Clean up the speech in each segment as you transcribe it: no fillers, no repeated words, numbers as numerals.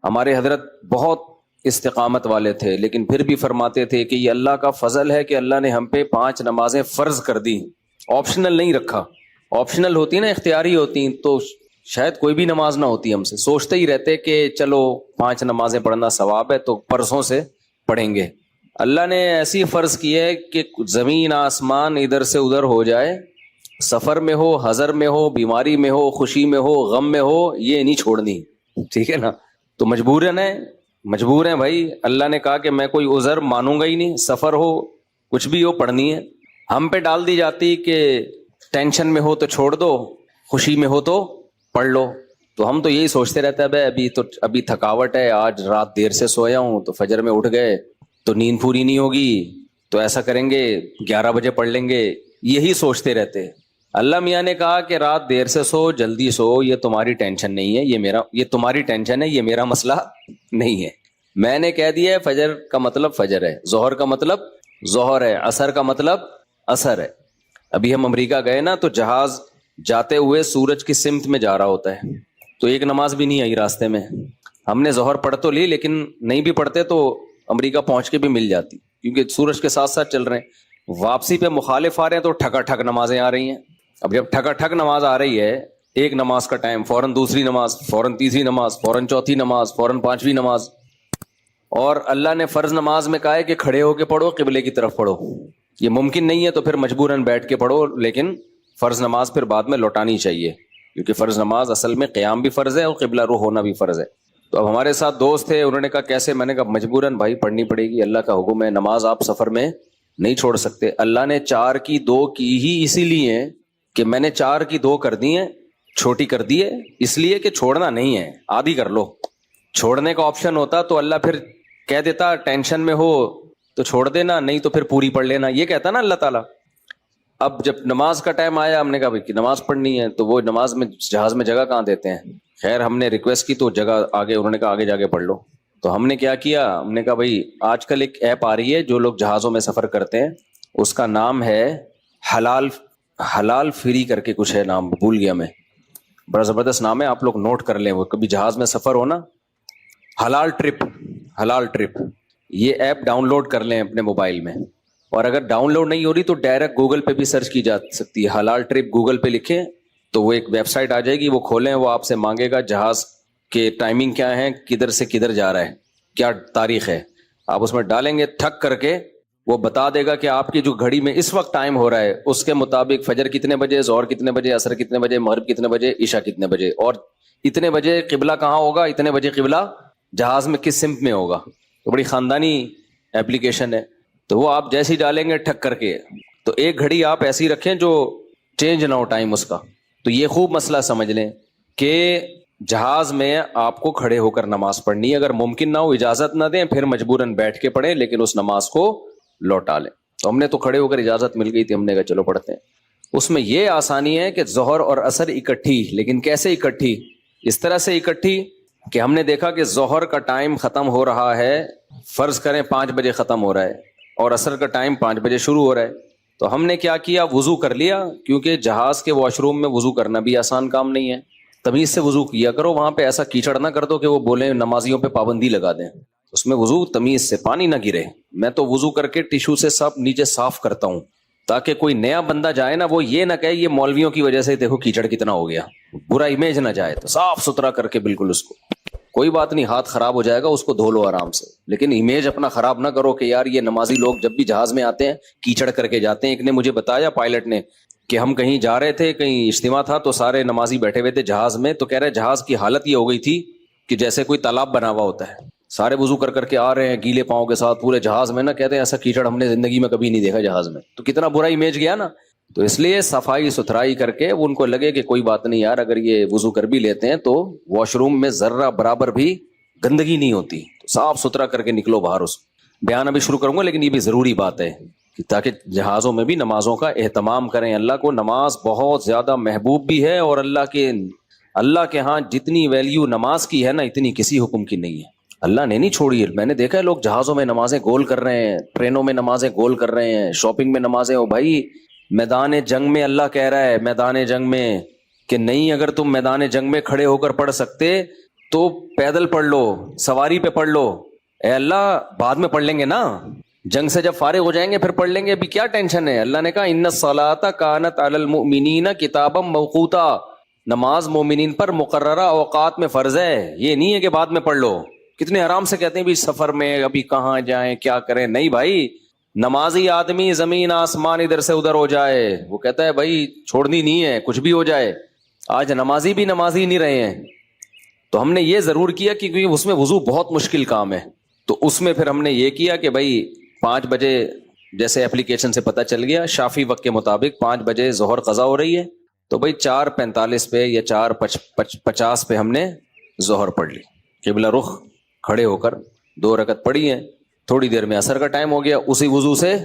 ہمارے حضرت بہت استقامت والے تھے، لیکن پھر بھی فرماتے تھے کہ یہ اللہ کا فضل ہے کہ اللہ نے ہم پہ 5 نمازیں فرض کر دی، آپشنل نہیں رکھا۔ آپشنل ہوتی نا، اختیاری ہوتی تو شاید کوئی بھی نماز نہ ہوتی، ہم سے سوچتے ہی رہتے کہ چلو 5 نمازیں پڑھنا ثواب ہے تو پرسوں سے پڑھیں گے۔ اللہ نے ایسی فرض کی ہے کہ زمین آسمان ادھر سے ادھر ہو جائے، سفر میں ہو، حضر میں ہو، بیماری میں ہو، خوشی میں ہو، غم میں ہو، یہ نہیں چھوڑنی، ٹھیک ہے نا؟ تو مجبور ہیں بھائی، اللہ نے کہا کہ میں کوئی عذر مانوں گا ہی نہیں، سفر ہو کچھ بھی ہو پڑھنی ہے۔ ہم پہ ڈال دی جاتی کہ ٹینشن میں ہو تو چھوڑ دو، خوشی میں ہو تو پڑھ لو، تو ہم تو یہی سوچتے رہتے ہیں بھائی ابھی تھکاوٹ ہے، آج رات دیر سے سویا ہوں تو فجر میں اٹھ گئے تو نیند پوری نہیں ہوگی، تو ایسا کریں گے 11 بجے پڑھ لیں گے، یہی سوچتے رہتے۔ اللہ میاں نے کہا کہ رات دیر سے سو، جلدی سو، یہ تمہاری ٹینشن نہیں ہے، یہ تمہاری ٹینشن ہے، یہ میرا مسئلہ نہیں ہے۔ میں نے کہہ دیا ہے فجر کا مطلب فجر ہے، ظہر کا مطلب ظہر ہے، عصر کا مطلب عصر ہے۔ ابھی ہم امریکہ گئے نا تو جہاز جاتے ہوئے سورج کی سمت میں جا رہا ہوتا ہے، تو ایک نماز بھی نہیں آئی راستے میں۔ ہم نے ظہر پڑھ تو لی، لیکن نہیں بھی پڑھتے تو امریکہ پہنچ کے بھی مل جاتی، کیونکہ سورج کے ساتھ ساتھ چل رہے ہیں۔ واپسی پہ مخالف آ رہے ہیں تو ٹھکا ٹھک نمازیں آ رہی ہیں۔ اب جب ٹھکا ٹھک نماز آ رہی ہے، ایک نماز کا ٹائم، فوراً دوسری نماز، فوراً تیسری نماز، فوراً چوتھی نماز، فوراً 5ویں نماز، اور اللہ نے فرض نماز میں کہا ہے کہ کھڑے ہو کے پڑھو، قبلے کی طرف پڑھو۔ یہ ممکن نہیں ہے تو پھر مجبوراً بیٹھ کے پڑھو، لیکن فرض نماز پھر بعد میں لوٹانی چاہیے، کیونکہ فرض نماز اصل میں قیام بھی فرض ہے اور قبلہ رخ ہونا بھی فرض ہے۔ تو اب ہمارے ساتھ دوست تھے، انہوں نے کہا کیسے؟ میں نے کہا مجبوراً بھائی پڑھنی پڑے گی، اللہ کا حکم ہے، نماز آپ سفر میں نہیں چھوڑ سکتے۔ اللہ نے 4 کی 2 کی ہی اسی لیے کہ میں نے 4 کی 2 کر دی ہیں، چھوٹی کر دی ہے، اس لیے کہ چھوڑنا نہیں ہے، آدھی کر لو۔ چھوڑنے کا آپشن ہوتا تو اللہ پھر کہہ دیتا ٹینشن میں ہو تو چھوڑ دینا، نہیں تو پھر پوری پڑھ لینا، یہ کہتا نا اللہ تعالیٰ۔ اب جب نماز کا ٹائم آیا، ہم نے کہا بھائی کہ نماز پڑھنی ہے، تو وہ نماز میں جہاز میں جگہ کہاں دیتے ہیں؟ خیر ہم نے ریکویسٹ کی تو جگہ آگے، انہوں نے کہا آگے جا کے پڑھ لو۔ تو ہم نے کیا کیا، ہم نے کہا بھائی آج کل ایک ایپ آ رہی ہے جو لوگ جہازوں میں سفر کرتے ہیں، اس کا نام ہے حلال فری کر کے کچھ ہے، نام بھول گیا میں، بڑا زبردست نام ہے، آپ لوگ نوٹ کر لیں، وہ کبھی جہاز میں سفر ہو نا، حلال ٹرپ، یہ ایپ ڈاؤن لوڈ کر لیں اپنے موبائل میں، اور اگر ڈاؤن لوڈ نہیں ہو رہی تو ڈائریکٹ گوگل پہ بھی سرچ کی جا سکتی ہے، حلال ٹرپ گوگل پہ لکھیں تو وہ ایک ویب سائٹ آ جائے گی، وہ کھولیں، وہ آپ سے مانگے گا جہاز کے ٹائمنگ کیا ہے، کدھر سے کدھر جا رہا ہے، کیا تاریخ ہے، آپ اس میں ڈالیں گے، ٹھک کر کے وہ بتا دے گا کہ آپ کی جو گھڑی میں اس وقت ٹائم ہو رہا ہے اس کے مطابق فجر کتنے بجے، ظہر کتنے بجے، عصر کتنے بجے، مغرب کتنے بجے، عشاء کتنے بجے، اور اتنے بجے قبلہ کہاں ہوگا، اتنے بجے قبلہ جہاز میں کس سمت میں ہوگا۔ تو بڑی خاندانی ایپلیکیشن ہے، تو وہ آپ جیسے ہی ڈالیں گے ٹھک کر کے، تو ایک گھڑی آپ ایسی رکھیں جو چینج نہ ہو ٹائم اس کا۔ تو یہ خوب مسئلہ سمجھ لیں کہ جہاز میں آپ کو کھڑے ہو کر نماز پڑھنی ہے، اگر ممکن نہ ہو اجازت نہ دیں پھر مجبوراً بیٹھ کے پڑھیں، لیکن اس نماز کو لوٹا لیں۔ تو ہم نے تو کھڑے ہو کر اجازت مل گئی تھی، ہم نے کہا چلو پڑھتے ہیں۔ اس میں یہ آسانی ہے کہ ظہر اور عصر اکٹھی، لیکن کیسے اکٹھی؟ اس طرح سے اکٹھی کہ ہم نے دیکھا کہ ظہر کا ٹائم ختم ہو رہا ہے، فرض کریں 5 بجے ختم ہو رہا ہے، اور عصر کا ٹائم 5 بجے شروع ہو رہا ہے، تو ہم نے کیا کیا، وضو کر لیا، کیونکہ جہاز کے واش روم میں وضو کرنا بھی آسان کام نہیں ہے، تمیز سے وضو کیا کرو، وہاں پہ ایسا کیچڑ نہ کر دو کہ وہ بولیں نمازیوں پہ پابندی لگا دیں، اس میں وضو تمیز سے، پانی نہ گرے۔ میں تو وضو کر کے ٹیشو سے سب نیچے صاف کرتا ہوں، تاکہ کوئی نیا بندہ جائے نا، وہ یہ نہ کہے یہ مولویوں کی وجہ سے دیکھو کیچڑ کتنا ہو گیا، برا امیج نہ جائے، تو صاف ستھرا کر کے بالکل اس کو، کوئی بات نہیں، ہاتھ خراب ہو جائے گا اس کو دھو لو آرام سے، لیکن امیج اپنا خراب نہ کرو کہ یار یہ نمازی لوگ جب بھی جہاز میں آتے ہیں کیچڑ کر کے جاتے ہیں۔ ایک نے مجھے بتایا، پائلٹ نے، کہ ہم کہیں جا رہے تھے، کہیں اجتماع تھا، تو سارے نمازی بیٹھے ہوئے تھے جہاز میں، تو کہہ رہے جہاز کی حالت یہ ہو گئی تھی کہ جیسے کوئی تالاب بنا ہوا ہوتا ہے، سارے وضو کر کر کے آ رہے ہیں گیلے پاؤں کے ساتھ پورے جہاز میں، نا کہتے ہیں ایسا کیچڑ ہم نے زندگی میں کبھی نہیں دیکھا جہاز میں، تو کتنا برا امیج گیا نا۔ تو اس لیے صفائی ستھرائی کر کے ان کو لگے کہ کوئی بات نہیں یار، اگر یہ وضو کر بھی لیتے ہیں تو واش روم میں ذرہ برابر بھی گندگی نہیں ہوتی، تو صاف ستھرا کر کے نکلو باہر۔ اس بیان ابھی شروع کروں گا، لیکن یہ بھی ضروری بات ہے کہ تاکہ جہازوں میں بھی نمازوں کا اہتمام کریں۔ اللہ کو نماز بہت زیادہ محبوب بھی ہے، اور اللہ کے ہاں جتنی ویلیو نماز کی ہے نا، اتنی کسی حکم کی نہیں ہے۔ اللہ نے نہیں چھوڑی ہے، میں نے دیکھا ہے لوگ جہازوں میں نمازیں گول کر رہے ہیں، ٹرینوں میں نمازیں گول کر رہے ہیں، شاپنگ میں نمازیں، ہو بھائی میدان جنگ میں اللہ کہہ رہا ہے، میدان جنگ میں کہ نہیں، اگر تم میدان جنگ میں کھڑے ہو کر پڑھ سکتے تو پیدل پڑھ لو, سواری پہ پڑھ لو, اے اللہ بعد میں پڑھ لیں گے نا, جنگ سے جب فارغ ہو جائیں گے پھر پڑھ لیں گے, ابھی کیا ٹینشن ہے. اللہ نے کہا ان الصلاۃ کانت علی المؤمنین کتابا موقوتا, نماز مومنین پر مقررہ اوقات میں فرض ہے, یہ نہیں ہے کہ بعد میں پڑھ لو. کتنے آرام سے کہتے ہیں بھی سفر میں ابھی کہاں جائیں کیا کریں. نہیں بھائی, نمازی آدمی زمین آسمان ادھر سے ادھر ہو جائے وہ کہتا ہے بھائی چھوڑنی نہیں ہے, کچھ بھی ہو جائے. آج نمازی بھی نمازی نہیں رہے ہیں. تو ہم نے یہ ضرور کیا کیونکہ اس میں وضو بہت مشکل کام ہے, تو اس میں پھر ہم نے یہ کیا کہ بھائی 5 بجے جیسے اپلیکیشن سے پتہ چل گیا شافی وقت کے مطابق 5 بجے ظہر قضا ہو رہی ہے, تو بھائی 4:45 پہ یا 4:50 پہ ہم نے ظہر پڑھ لی, قبلہ رخ کھڑے ہو کر 2 رکعت پڑھی ہیں. تھوڑی دیر میں عصر کا ٹائم ہو گیا, اسی وضو سے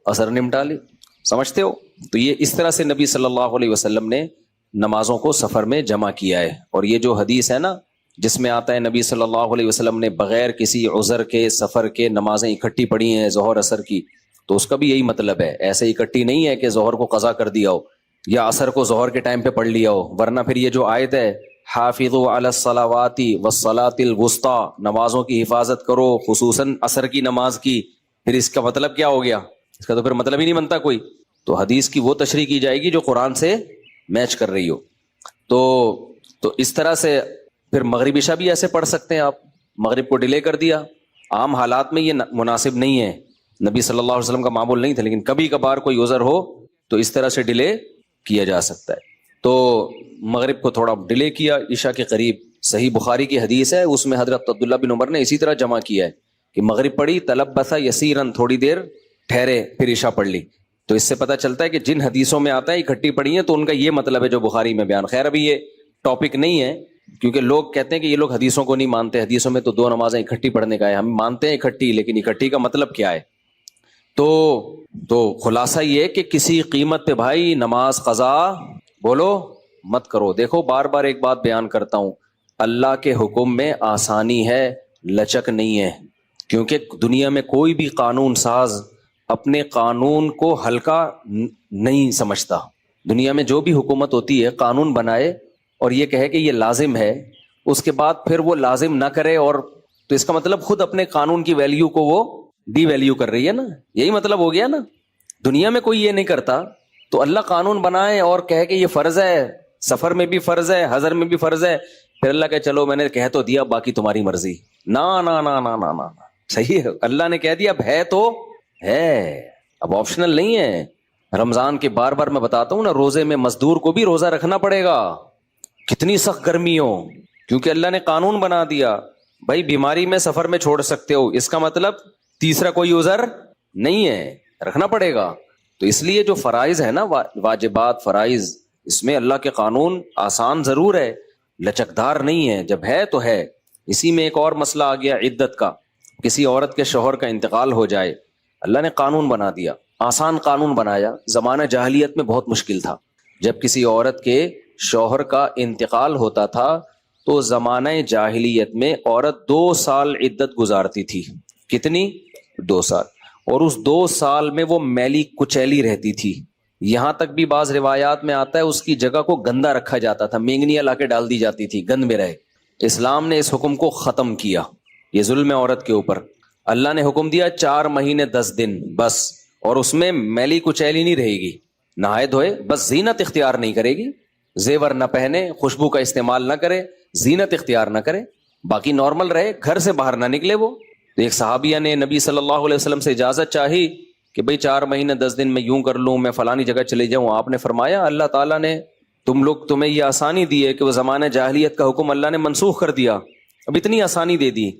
عصر نمٹا لی. سمجھتے ہو؟ تو یہ اس طرح سے نبی صلی اللہ علیہ وسلم نے نمازوں کو سفر میں جمع کیا ہے. اور یہ جو حدیث ہے نا جس میں آتا ہے نبی صلی اللہ علیہ وسلم نے بغیر کسی عذر کے سفر کے نمازیں اکٹھی پڑھی ہیں ظہر عصر کی, تو اس کا بھی یہی مطلب ہے. ایسے اکٹھی نہیں ہے کہ ظہر کو قضا کر دیا ہو یا عصر کو ظہر کے ٹائم پہ پڑھ لیا ہو, ورنہ پھر یہ جو آیت ہے حافظوا علی الصلوات والصلاۃ الوسطی, نمازوں کی حفاظت کرو خصوصاً عصر کی نماز کی, پھر اس کا مطلب کیا ہو گیا؟ اس کا تو پھر مطلب ہی نہیں بنتا کوئی. تو حدیث کی وہ تشریح کی جائے گی جو قرآن سے میچ کر رہی ہو. تو اس طرح سے پھر مغرب عشاء بھی ایسے پڑھ سکتے ہیں آپ. مغرب کو ڈیلے کر دیا, عام حالات میں یہ مناسب نہیں ہے, نبی صلی اللہ علیہ وسلم کا معمول نہیں تھا, لیکن کبھی کبھار کوئی عذر ہو تو اس طرح سے ڈیلے کیا جا سکتا ہے. تو مغرب کو تھوڑا ڈیلے کیا عشاء کے قریب. صحیح بخاری کی حدیث ہے, اس میں حضرت عبداللہ بن عمر نے اسی طرح جمع کیا ہے کہ مغرب پڑھی تلبث یسیرا, تھوڑی دیر ٹھہرے پھر عشاء پڑھ لی. تو اس سے پتہ چلتا ہے کہ جن حدیثوں میں آتا ہے اکٹھی پڑھی ہیں تو ان کا یہ مطلب ہے جو بخاری میں بیان. خیر ابھی یہ ٹاپک نہیں ہے کیونکہ لوگ کہتے ہیں کہ یہ لوگ حدیثوں کو نہیں مانتے, حدیثوں میں تو 2 نمازیں اکٹھی پڑھنے کا ہے. ہم مانتے ہیں اکٹھی, لیکن اکٹھی کا مطلب کیا ہے؟ تو خلاصہ یہ کہ کسی قیمت پہ بھائی نماز قضا بولو مت کرو. دیکھو بار بار ایک بات بیان کرتا ہوں, اللہ کے حکم میں آسانی ہے, لچک نہیں ہے. کیونکہ دنیا میں کوئی بھی قانون ساز اپنے قانون کو ہلکا نہیں سمجھتا. دنیا میں جو بھی حکومت ہوتی ہے قانون بنائے اور یہ کہے کہ یہ لازم ہے, اس کے بعد پھر وہ لازم نہ کرے, اور تو اس کا مطلب خود اپنے قانون کی ویلیو کو وہ ڈی ویلیو کر رہی ہے نا. یہی مطلب ہو گیا نا. دنیا میں کوئی یہ نہیں کرتا, تو اللہ قانون بنائے اور کہے کہ یہ فرض ہے, سفر میں بھی فرض ہے, حضر میں بھی فرض ہے, پھر اللہ کہ چلو میں نے کہہ تو دیا باقی تمہاری مرضی. نا نا نا نا نا نا, صحیح ہے, اللہ نے کہہ دیا اب ہے تو ہے, اب آپشنل نہیں ہے. رمضان کے بار بار میں بتاتا ہوں نا, روزے میں مزدور کو بھی روزہ رکھنا پڑے گا, کتنی سخت گرمی ہو, کیونکہ اللہ نے قانون بنا دیا بھائی بیماری میں سفر میں چھوڑ سکتے ہو, اس کا مطلب تیسرا کوئی عذر نہیں ہے, رکھنا پڑے گا. تو اس لیے جو فرائض ہے نا, واجبات فرائض, اس میں اللہ کے قانون آسان ضرور ہے, لچکدار نہیں ہے. جب ہے تو ہے. اسی میں ایک اور مسئلہ آ گیا عدت کا. کسی عورت کے شوہر کا انتقال ہو جائے, اللہ نے قانون بنا دیا, آسان قانون بنایا. زمانہ جاہلیت میں بہت مشکل تھا. جب کسی عورت کے شوہر کا انتقال ہوتا تھا تو زمانہ جاہلیت میں عورت 2 سال عدت گزارتی تھی. کتنی؟ 2 سال. اور اس 2 سال میں وہ میلی کچیلی رہتی تھی. یہاں تک بھی بعض روایات میں آتا ہے اس کی جگہ کو گندا رکھا جاتا تھا, مینگنیاں لا کے ڈال دی جاتی تھی, گند میں رہے. اسلام نے اس حکم کو ختم کیا, یہ ظلم ہے عورت کے اوپر. اللہ نے حکم دیا 4 مہینے 10 دن بس, اور اس میں میلی کچیلی نہیں رہے گی, نہائے دھوئے, بس زینت اختیار نہیں کرے گی, زیور نہ پہنے, خوشبو کا استعمال نہ کرے, زینت اختیار نہ کرے, باقی نارمل رہے, گھر سے باہر نہ نکلے. وہ ایک صحابیہ نے نبی صلی اللہ علیہ وسلم سے اجازت چاہی کہ بھئی 4 مہینے 10 دن میں یوں کر لوں, میں فلانی جگہ چلے جاؤں. آپ نے فرمایا اللہ تعالیٰ نے تمہیں یہ آسانی دی ہے کہ وہ زمانہ جاہلیت کا حکم اللہ نے منسوخ کر دیا, اب اتنی آسانی دے دی,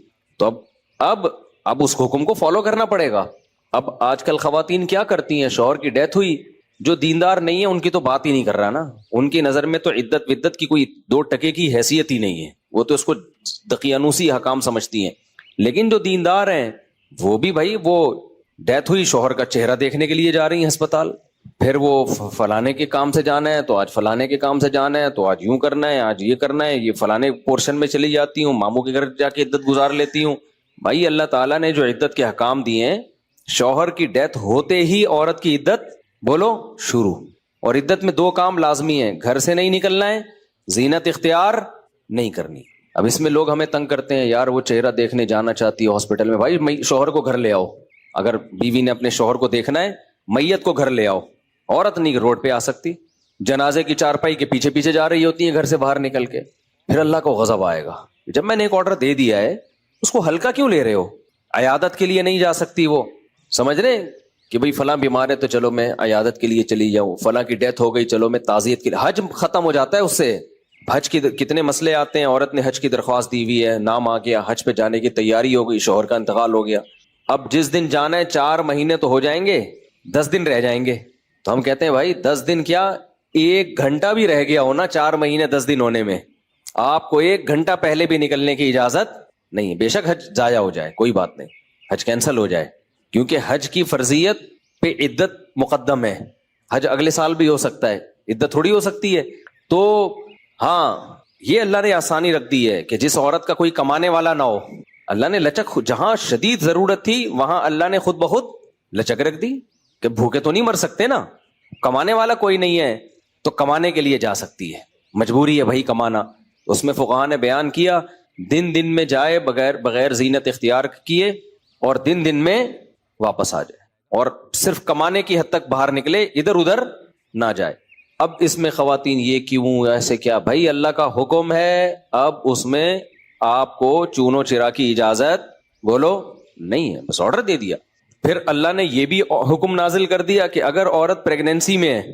تو اب اس حکم کو فالو کرنا پڑے گا. اب آج کل خواتین کیا کرتی ہیں, شوہر کی ڈیتھ ہوئی, جو دیندار نہیں ہے ان کی تو بات ہی نہیں کر رہا نا, ان کی نظر میں تو عدت ودت کی کوئی 2 ٹکے کی حیثیت ہی نہیں ہے, وہ تو اس کو دقیانوسی حکام سمجھتی ہیں. لیکن جو دیندار ہیں وہ بھی بھائی, وہ ڈیتھ ہوئی, شوہر کا چہرہ دیکھنے کے لیے جا رہی ہیں ہسپتال, پھر وہ فلانے کے کام سے جانا ہے تو آج فلانے کے کام سے جانا ہے, تو آج یوں کرنا ہے, آج یہ کرنا ہے, یہ فلانے پورشن میں چلی جاتی ہوں, ماموں کے گھر جا کے عدت گزار لیتی ہوں. بھائی اللہ تعالیٰ نے جو عدت کے حکام دیے ہیں, شوہر کی ڈیتھ ہوتے ہی عورت کی عدت بولو شروع. اور عدت میں 2 کام لازمی ہیں, گھر سے نہیں نکلنا ہے, زینت اختیار نہیں کرنی. اب اس میں لوگ ہمیں تنگ کرتے ہیں، یار وہ چہرہ دیکھنے جانا چاہتی ہے ہاسپٹل میں، بھائی شوہر کو گھر لے آؤ، اگر بیوی نے اپنے شوہر کو دیکھنا ہے میت کو گھر لے آؤ، عورت نہیں روڈ پہ آ سکتی، جنازے کی چارپائی کے پیچھے پیچھے جا رہی ہوتی ہے گھر سے باہر نکل کے، پھر اللہ کو غضب آئے گا، جب میں نے ایک آرڈر دے دیا ہے اس کو ہلکا کیوں لے رہے ہو؟ عیادت کے لیے نہیں جا سکتی وہ، سمجھ رہے ہیں کہ بھئی فلاں بیمار ہے تو چلو میں عیادت کے لیے چلی جاؤں، فلاں کی ڈیتھ ہو گئی چلو میں تعزیت کے لیے، حج ختم ہو جاتا ہے اس سے، حج کی کتنے مسئلے آتے ہیں، عورت نے حج کی درخواست دی ہوئی ہے، نام آ گیا، حج پہ جانے کی تیاری ہو گئی، شوہر کا انتقال ہو گیا، اب جس دن جانا ہے 4 مہینے تو ہو جائیں گے، 10 دن رہ جائیں گے، تو ہم کہتے ہیں بھائی 10 دن کیا 1 گھنٹہ بھی رہ گیا ہونا 4 مہینے 10 دن ہونے میں، آپ کو 1 گھنٹہ پہلے بھی نکلنے کی اجازت نہیں، بے شک حج ضائع ہو جائے کوئی بات نہیں، حج کینسل ہو جائے، کیونکہ حج کی فرضیت پہ عدت مقدم ہے، حج اگلے سال بھی ہو سکتا ہے، عدت تھوڑی ہو سکتی ہے، تو ہاں یہ اللہ نے آسانی رکھ دی ہے کہ جس عورت کا کوئی کمانے والا نہ ہو، اللہ نے لچک، جہاں شدید ضرورت تھی وہاں اللہ نے خود بخود لچک رکھ دی کہ بھوکے تو نہیں مر سکتے نا، کمانے والا کوئی نہیں ہے تو کمانے کے لیے جا سکتی ہے، مجبوری ہے بھائی کمانا، اس میں فقہاء نے بیان کیا دن میں جائے بغیر زینت اختیار کیے، اور دن میں واپس آ جائے، اور صرف کمانے کی حد تک باہر نکلے، ادھر ادھر نہ جائے۔ اب اس میں خواتین یہ کیوں ایسے کیا، بھائی اللہ کا حکم ہے، اب اس میں آپ کو چونو چرا کی اجازت بولو نہیں ہے، بس آرڈر دے دیا۔ پھر اللہ نے یہ بھی حکم نازل کر دیا کہ اگر عورت پریگنینسی میں ہے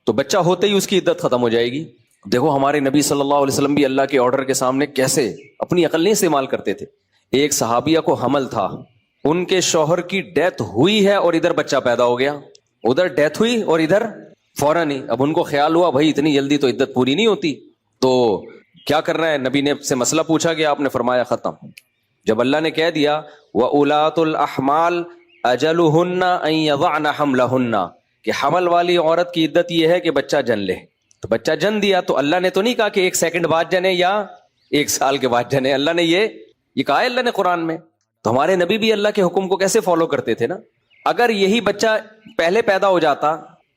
تو بچہ ہوتے ہی اس کی عدت ختم ہو جائے گی۔ دیکھو ہمارے نبی صلی اللہ علیہ وسلم بھی اللہ کے آرڈر کے سامنے کیسے اپنی عقل نہیں استعمال کرتے تھے۔ ایک صحابیہ کو حمل تھا، ان کے شوہر کی ڈیتھ ہوئی ہے اور ادھر بچہ پیدا ہو گیا، ادھر ڈیتھ ہوئی اور ادھر فوراً ہی، اب ان کو خیال ہوا بھائی اتنی جلدی تو عدت پوری نہیں ہوتی، تو کیا کرنا ہے، نبی نے سے مسئلہ پوچھا گیا، آپ نے فرمایا ختم۔ جب اللہ نے کہہ دیا وَأُولَاتُ الْأَحْمَالِ أَجَلُهُنَّ أَن يَضَعْنَ حَمْلَهُنَّ، کہ حمل والی عورت کی عدت یہ ہے کہ بچہ جن لے، تو بچہ جن دیا تو اللہ نے تو نہیں کہا کہ 1 سیکنڈ بعد جنے یا 1 سال کے بعد جنے، اللہ نے یہ کہا ہے اللہ نے قرآن میں، تو ہمارے نبی بھی اللہ کے حکم کو کیسے فالو کرتے تھے نا۔ اگر یہی بچہ پہلے پیدا ہو جاتا،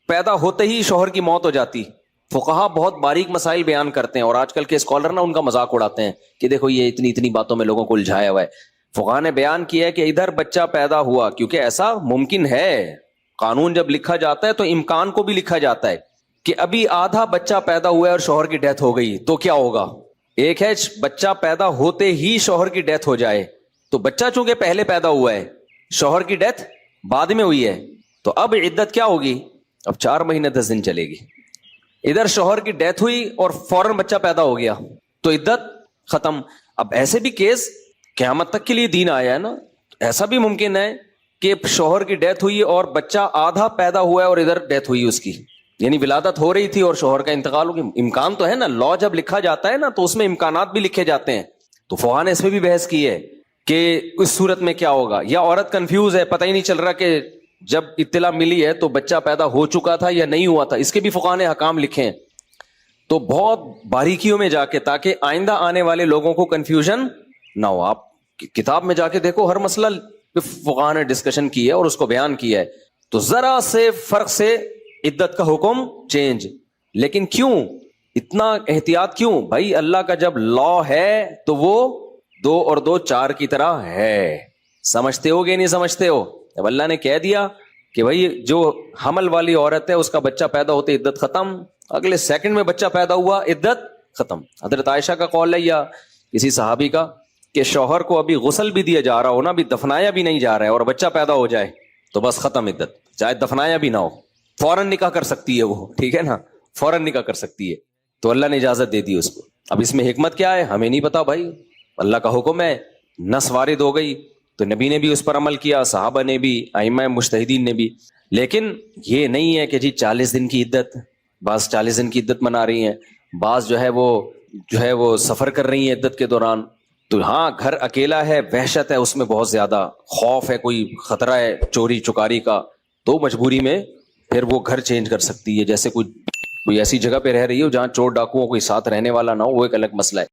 پیدا ہوتے ہی شوہر کی موت ہو جاتی، فقہا بہت باریک مسائل بیان کرتے ہیں، اور آج کل کے اسکالر نا ان کا مذاق اڑاتے ہیں کہ دیکھو یہ اتنی باتوں میں لوگوں کو الجھایا ہوا ہے۔ فقہا نے بیان کیا ہے کہ ادھر بچہ پیدا ہوا، کیونکہ ایسا ممکن ہے، قانون جب لکھا جاتا ہے تو امکان کو بھی لکھا جاتا ہے کہ ابھی آدھا بچہ پیدا ہوا ہے اور شوہر کی ڈیتھ ہو گئی تو کیا ہوگا۔ ایک ہے بچہ پیدا ہوتے ہی شوہر کی ڈیتھ ہو جائے، تو بچہ چونکہ پہلے پیدا ہوا ہے، شوہر کی ڈیتھ بعد میں ہوئی ہے، تو اب عدت کیا ہوگی، اب 4 مہینے 10 دن چلے گی۔ ادھر شوہر کی ڈیتھ ہوئی اور فوراً بچہ پیدا ہو گیا تو عدت ختم۔ اب ایسے بھی کیس قیامت تک کے لیے دین آیا ہے نا، ایسا بھی ممکن ہے کہ شوہر کی ڈیتھ ہوئی اور بچہ آدھا پیدا ہوا ہے اور ادھر ڈیتھ ہوئی اس کی، یعنی ولادت ہو رہی تھی اور شوہر کا انتقال ہو گیا۔ امکان تو ہے نا، لا جب لکھا جاتا ہے نا تو اس میں امکانات بھی لکھے جاتے ہیں، تو فقہا نے اس میں بھی بحث کی ہے کہ اس صورت میں کیا ہوگا، یا عورت کنفیوز ہے، پتہ ہی نہیں چل رہا کہ جب اطلاع ملی ہے تو بچہ پیدا ہو چکا تھا یا نہیں ہوا تھا، اس کے بھی فقہا نے حکام لکھے ہیں، تو بہت باریکیوں میں جا کے، تاکہ آئندہ آنے والے لوگوں کو کنفیوژن نہ ہو۔ آپ کتاب میں جا کے دیکھو، ہر مسئلہ فقہا نے ڈسکشن کی ہے اور اس کو بیان کیا ہے، تو ذرا سے فرق سے عدت کا حکم چینج، لیکن کیوں اتنا احتیاط کیوں؟ بھائی اللہ کا جب لا ہے تو وہ 2 اور 2 4 کی طرح ہے، سمجھتے ہو گے نہیں سمجھتے ہو؟ جب اللہ نے کہہ دیا کہ بھائی جو حمل والی عورت ہے اس کا بچہ پیدا ہوتے عدت ختم، اگلے سیکنڈ میں بچہ پیدا ہوا عدت ختم۔ حضرت عائشہ کا قول ہے یا کسی صحابی کا کہ شوہر کو ابھی غسل بھی دیا جا رہا ہو نا، ابھی دفنایا بھی نہیں جا رہا ہے اور بچہ پیدا ہو جائے تو بس ختم عدت، چاہے دفنایا بھی نہ ہو، فوراً نکاح کر سکتی ہے وہ، ٹھیک ہے نا، فوراً نکاح کر سکتی ہے، تو اللہ نے اجازت دے دی اس کو۔ اب اس میں حکمت کیا ہے ہمیں نہیں پتا بھائی، اللہ کا حکم ہے، نص وارد ہو گئی تو نبی نے بھی اس پر عمل کیا، صحابہ نے بھی، ائمہ مجتہدین نے بھی، لیکن یہ نہیں ہے کہ جی 40 دن کی عدت، بعض 40 دن کی عدت منا رہی ہیں، بعض جو ہے وہ سفر کر رہی ہیں عدت کے دوران، تو ہاں گھر اکیلا ہے، وحشت ہے اس میں، بہت زیادہ خوف ہے، کوئی خطرہ ہے چوری چکاری کا، تو مجبوری میں پھر وہ گھر چینج کر سکتی ہے، جیسے کوئی ایسی جگہ پہ رہ رہی ہو جہاں چور ڈاکوؤں کوئی ساتھ رہنے والا نہ ہو، وہ ایک الگ مسئلہ ہے۔